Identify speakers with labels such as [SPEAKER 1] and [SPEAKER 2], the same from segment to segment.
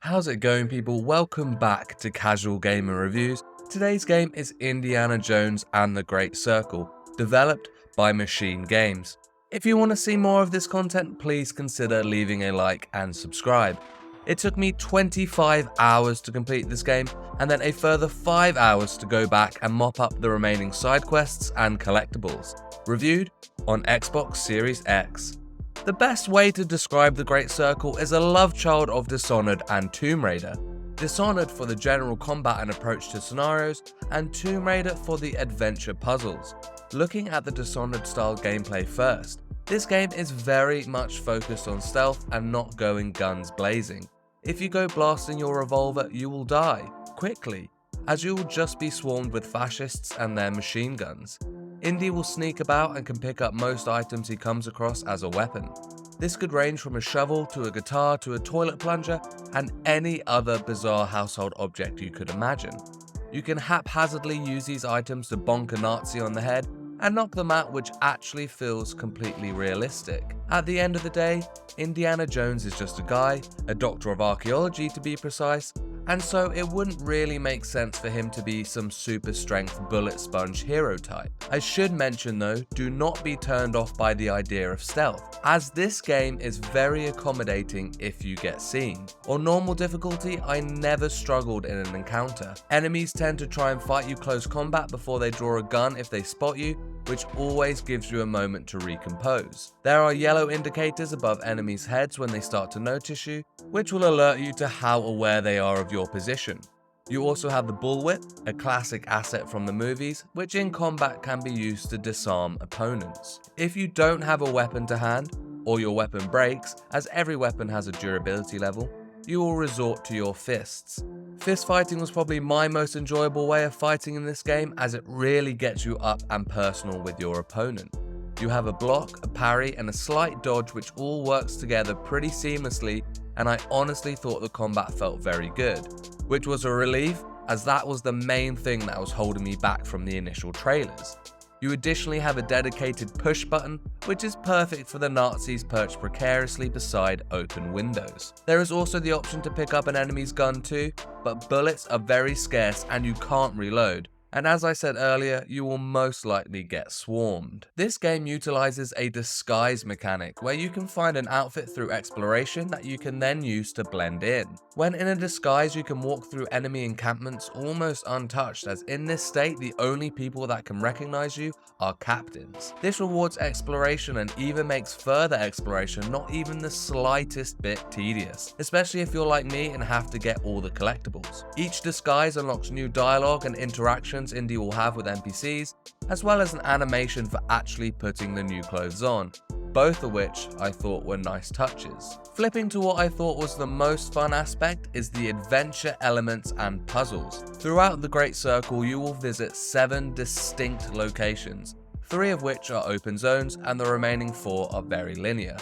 [SPEAKER 1] How's it going, people? Welcome back to Casual Gamer Reviews. Today's game is Indiana Jones and the Great Circle, developed by Machine Games. If you want to see more of this content, please consider leaving a like and subscribe. It took me 25 hours to complete this game, and then a further 5 hours to go back and mop up the remaining side quests and collectibles. Reviewed on Xbox Series X. The best way to describe the Great Circle is a love child of Dishonored and Tomb Raider. Dishonored for the general combat and approach to scenarios, and Tomb Raider for the adventure puzzles. Looking at the Dishonored style gameplay first, this game is very much focused on stealth and not going guns blazing. If you go blasting your revolver, you will die, quickly, as you will just be swarmed with fascists and their machine guns. Indy will sneak about and can pick up most items he comes across as a weapon. This could range from a shovel to a guitar to a toilet plunger and any other bizarre household object you could imagine. You can haphazardly use these items to bonk a Nazi on the head and knock them out, which actually feels completely realistic. At the end of the day, Indiana Jones is just a guy, a doctor of archaeology to be precise, and so it wouldn't really make sense for him to be some super strength bullet sponge hero type. I should mention though, do not be turned off by the idea of stealth, as this game is very accommodating if you get seen. On normal difficulty, I never struggled in an encounter. Enemies tend to try and fight you close combat before they draw a gun if they spot you, which always gives you a moment to recompose. There are yellow indicators above enemies' heads when they start to notice you, which will alert you to how aware they are of your position. You also have the bullwhip, a classic asset from the movies, which in combat can be used to disarm opponents. If you don't have a weapon to hand, or your weapon breaks, as every weapon has a durability level, you will resort to your fists. Fist fighting was probably my most enjoyable way of fighting in this game, as it really gets you up and personal with your opponent. You have a block, a parry, and a slight dodge, which all works together pretty seamlessly, and I honestly thought the combat felt very good, which was a relief, as that was the main thing that was holding me back from the initial trailers. You additionally have a dedicated push button, which is perfect for the Nazis perched precariously beside open windows. There is also the option to pick up an enemy's gun too, but bullets are very scarce and you can't reload. And as I said earlier, you will most likely get swarmed. This game utilizes a disguise mechanic where you can find an outfit through exploration that you can then use to blend in. When in a disguise, you can walk through enemy encampments almost untouched, as in this state the only people that can recognize you are captains. This rewards exploration and even makes further exploration not even the slightest bit tedious, especially if you're like me and have to get all the collectibles. Each disguise unlocks new dialogue and interactions Indy will have with NPCs, as well as an animation for actually putting the new clothes on, both of which I thought were nice touches. Flipping to what I thought was the most fun aspect is the adventure elements and puzzles. Throughout the Great Circle, you will visit 7 distinct locations, 3 of which are open zones and the remaining 4 are very linear.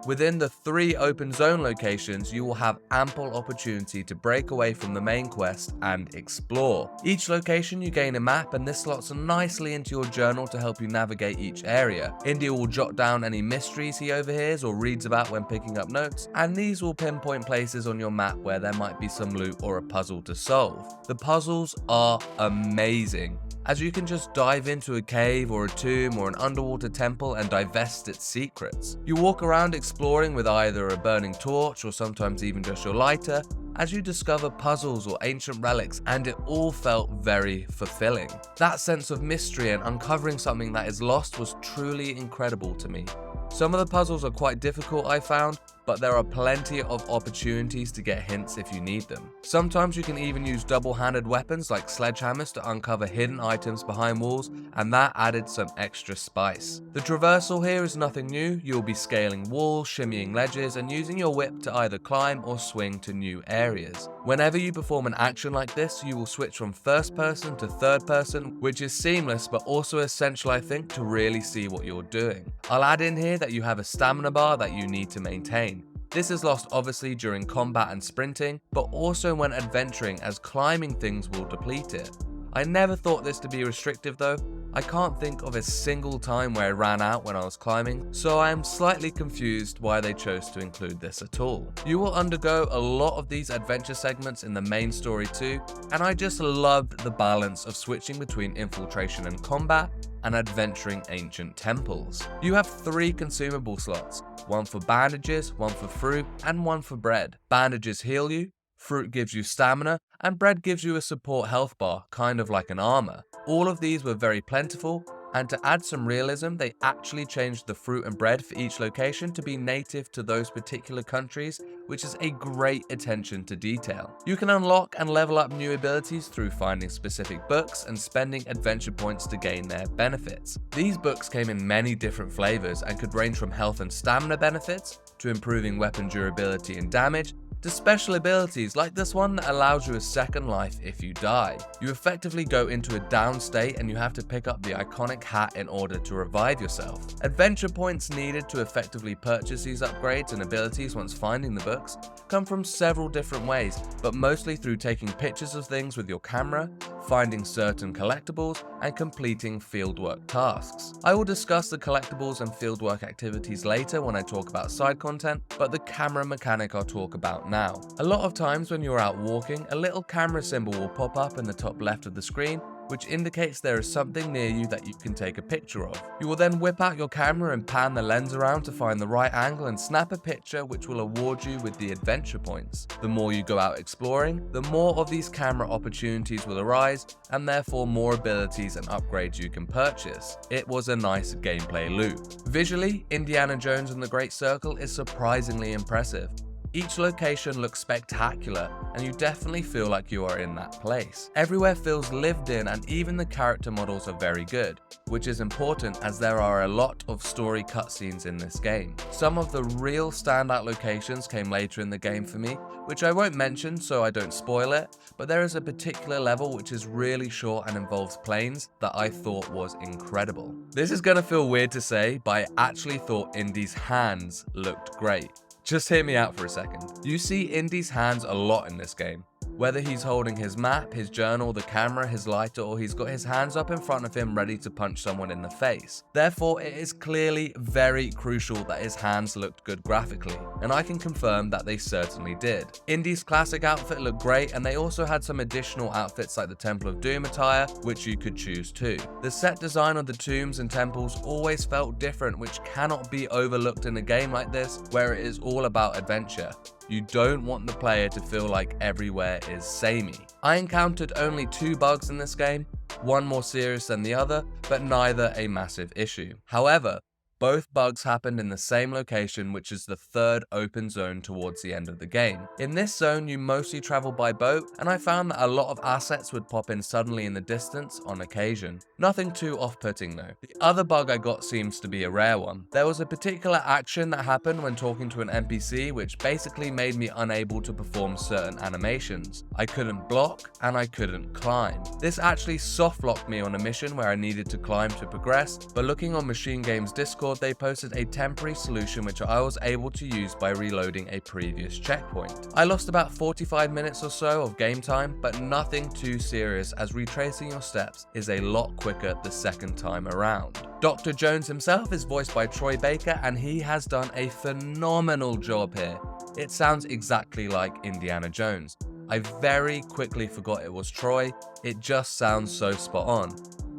[SPEAKER 1] Within the 3 open zone locations, you will have ample opportunity to break away from the main quest and explore. Each location you gain a map, and this slots nicely into your journal to help you navigate each area. Indy will jot down any mysteries he overhears or reads about when picking up notes, and these will pinpoint places on your map where there might be some loot or a puzzle to solve. The puzzles are amazing, as you can just dive into a cave or a tomb or an underwater temple and divest its secrets. You walk around exploring with either a burning torch or sometimes even just your lighter, as you discover puzzles or ancient relics, and it all felt very fulfilling. That sense of mystery and uncovering something that is lost was truly incredible to me. Some of the puzzles are quite difficult, I found, but there are plenty of opportunities to get hints if you need them. Sometimes you can even use double-handed weapons like sledgehammers to uncover hidden items behind walls, and that added some extra spice. The traversal here is nothing new. You'll be scaling walls, shimmying ledges, and using your whip to either climb or swing to new areas. Whenever you perform an action like this, you will switch from first person to third person, which is seamless but also essential, I think, to really see what you're doing. I'll add in here that you have a stamina bar that you need to maintain. This is lost obviously during combat and sprinting, but also when adventuring, as climbing things will deplete it. I never thought this to be restrictive though, I can't think of a single time where I ran out when I was climbing, so I am slightly confused why they chose to include this at all. You will undergo a lot of these adventure segments in the main story too, and I just loved the balance of switching between infiltration and combat and adventuring ancient temples. You have 3 consumable slots, one for bandages, one for fruit, and one for bread. Bandages heal you, fruit gives you stamina, and bread gives you a support health bar, kind of like an armor. All of these were very plentiful, and to add some realism, they actually changed the fruit and bread for each location to be native to those particular countries, which is a great attention to detail. You can unlock and level up new abilities through finding specific books and spending adventure points to gain their benefits. These books came in many different flavors and could range from health and stamina benefits to improving weapon durability and damage, to special abilities like this one that allows you a second life if you die. You effectively go into a down state and you have to pick up the iconic hat in order to revive yourself. Adventure points needed to effectively purchase these upgrades and abilities once finding the books come from several different ways, but mostly through taking pictures of things with your camera, finding certain collectibles, and completing fieldwork tasks. I will discuss the collectibles and fieldwork activities later when I talk about side content, but the camera mechanic I'll talk about now. A lot of times when you're out walking, a little camera symbol will pop up in the top left of the screen, which indicates there is something near you that you can take a picture of. You will then whip out your camera and pan the lens around to find the right angle and snap a picture, which will award you with the adventure points. The more you go out exploring, the more of these camera opportunities will arise, and therefore more abilities and upgrades you can purchase. It was a nice gameplay loop. Visually, Indiana Jones and the Great Circle is surprisingly impressive. Each location looks spectacular, and you definitely feel like you are in that place. Everywhere feels lived in, and even the character models are very good, which is important as there are a lot of story cutscenes in this game. Some of the real standout locations came later in the game for me, which I won't mention so I don't spoil it, but there is a particular level which is really short and involves planes that I thought was incredible. This is gonna feel weird to say, but I actually thought Indy's hands looked great. Just hear me out for a second. You see Indy's hands a lot in this game. Whether he's holding his map, his journal, the camera, his lighter, or he's got his hands up in front of him ready to punch someone in the face. Therefore, it is clearly very crucial that his hands looked good graphically, and I can confirm that they certainly did. Indy's classic outfit looked great, and they also had some additional outfits like the Temple of Doom attire, which you could choose too. The set design of the tombs and temples always felt different, which cannot be overlooked in a game like this, where it is all about adventure. You don't want the player to feel like everywhere is samey. I encountered only 2 bugs in this game, one more serious than the other, but neither a massive issue. However, both bugs happened in the same location, which is the 3rd open zone towards the end of the game. In this zone, you mostly travel by boat, and I found that a lot of assets would pop in suddenly in the distance on occasion. Nothing too off-putting though. The other bug I got seems to be a rare one. There was a particular action that happened when talking to an NPC, which basically made me unable to perform certain animations. I couldn't block, and I couldn't climb. This actually soft-locked me on a mission where I needed to climb to progress, but looking on Machine Games Discord, they posted a temporary solution which I was able to use by reloading a previous checkpoint. I lost about 45 minutes or so of game time, but nothing too serious, as retracing your steps is a lot quicker the second time around. Dr. Jones himself is voiced by Troy Baker, and he has done a phenomenal job here. It sounds exactly like Indiana Jones. I very quickly forgot it was Troy, it just sounds so spot on.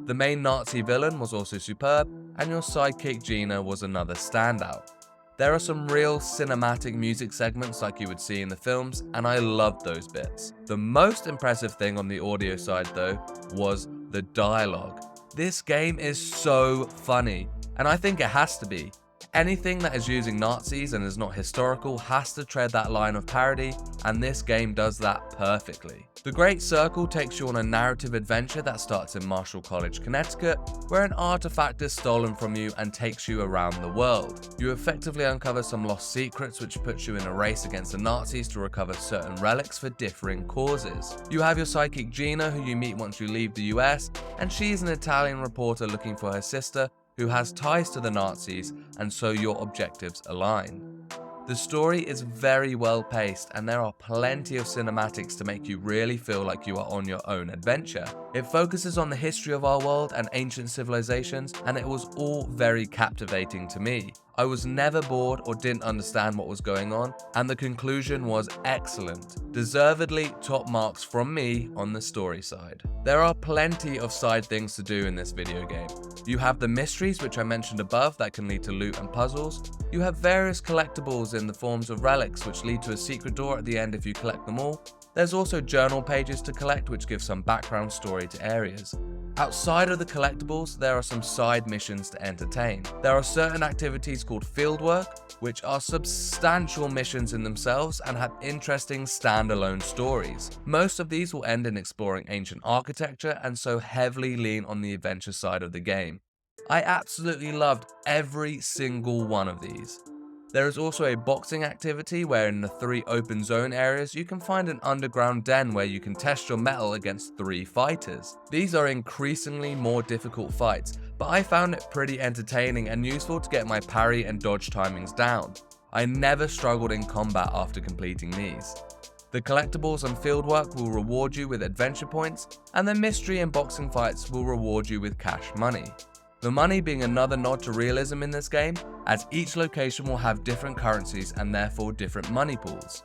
[SPEAKER 1] The main Nazi villain was also superb, and your sidekick Gina was another standout. There are some real cinematic music segments like you would see in the films, and I loved those bits. The most impressive thing on the audio side though was the dialogue. This game is so funny, and I think it has to be. Anything that is using Nazis and is not historical has to tread that line of parody, and this game does that perfectly. The Great Circle takes you on a narrative adventure that starts in Marshall College, Connecticut, where an artifact is stolen from you and takes you around the world. You effectively uncover some lost secrets, which puts you in a race against the Nazis to recover certain relics for differing causes. You have your sidekick Gina, who you meet once you leave the US, and she is an Italian reporter looking for her sister, who has ties to the Nazis, and so your objectives align. The story is very well paced and there are plenty of cinematics to make you really feel like you are on your own adventure. It focuses on the history of our world and ancient civilizations, and it was all very captivating to me. I was never bored or didn't understand what was going on, and the conclusion was excellent. Deservedly top marks from me on the story side. There are plenty of side things to do in this video game. You have the mysteries which I mentioned above that can lead to loot and puzzles. You have various collectibles in the forms of relics which lead to a secret door at the end if you collect them all. There's also journal pages to collect which give some background story to areas. Outside of the collectibles, there are some side missions to entertain. There are certain activities called fieldwork, which are substantial missions in themselves and have interesting standalone stories. Most of these will end in exploring ancient architecture and so heavily lean on the adventure side of the game. I absolutely loved every single one of these. There is also a boxing activity where in the 3 open zone areas you can find an underground den where you can test your mettle against 3 fighters. These are increasingly more difficult fights, but I found it pretty entertaining and useful to get my parry and dodge timings down. I never struggled in combat after completing these. The collectibles and fieldwork will reward you with adventure points, and the mystery and boxing fights will reward you with cash money. The money being another nod to realism in this game, as each location will have different currencies and therefore different money pools.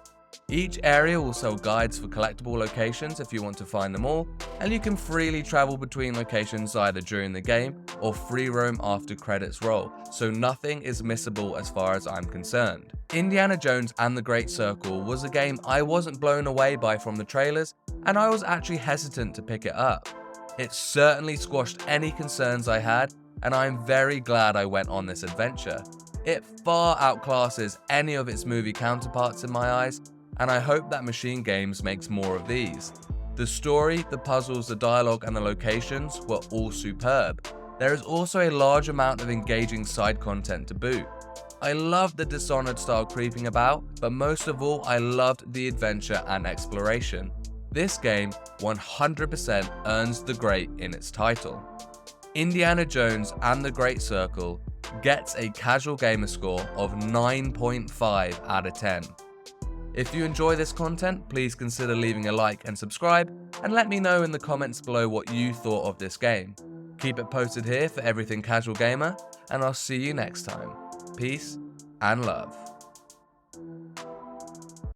[SPEAKER 1] Each area will sell guides for collectible locations if you want to find them all, and you can freely travel between locations either during the game or free roam after credits roll, so nothing is missable as far as I'm concerned. Indiana Jones and the Great Circle was a game I wasn't blown away by from the trailers, and I was actually hesitant to pick it up. It certainly squashed any concerns I had, and I'm very glad I went on this adventure. It far outclasses any of its movie counterparts in my eyes, and I hope that Machine Games makes more of these. The story, the puzzles, the dialogue, and the locations were all superb. There is also a large amount of engaging side content to boot. I loved the Dishonored style creeping about, but most of all I loved the adventure and exploration. This game 100% earns the great in its title. Indiana Jones and the Great Circle gets a casual gamer score of 9.5 out of 10. If you enjoy this content, please consider leaving a like and subscribe, and let me know in the comments below what you thought of this game. Keep it posted here for everything casual gamer, and I'll see you next time. Peace and love.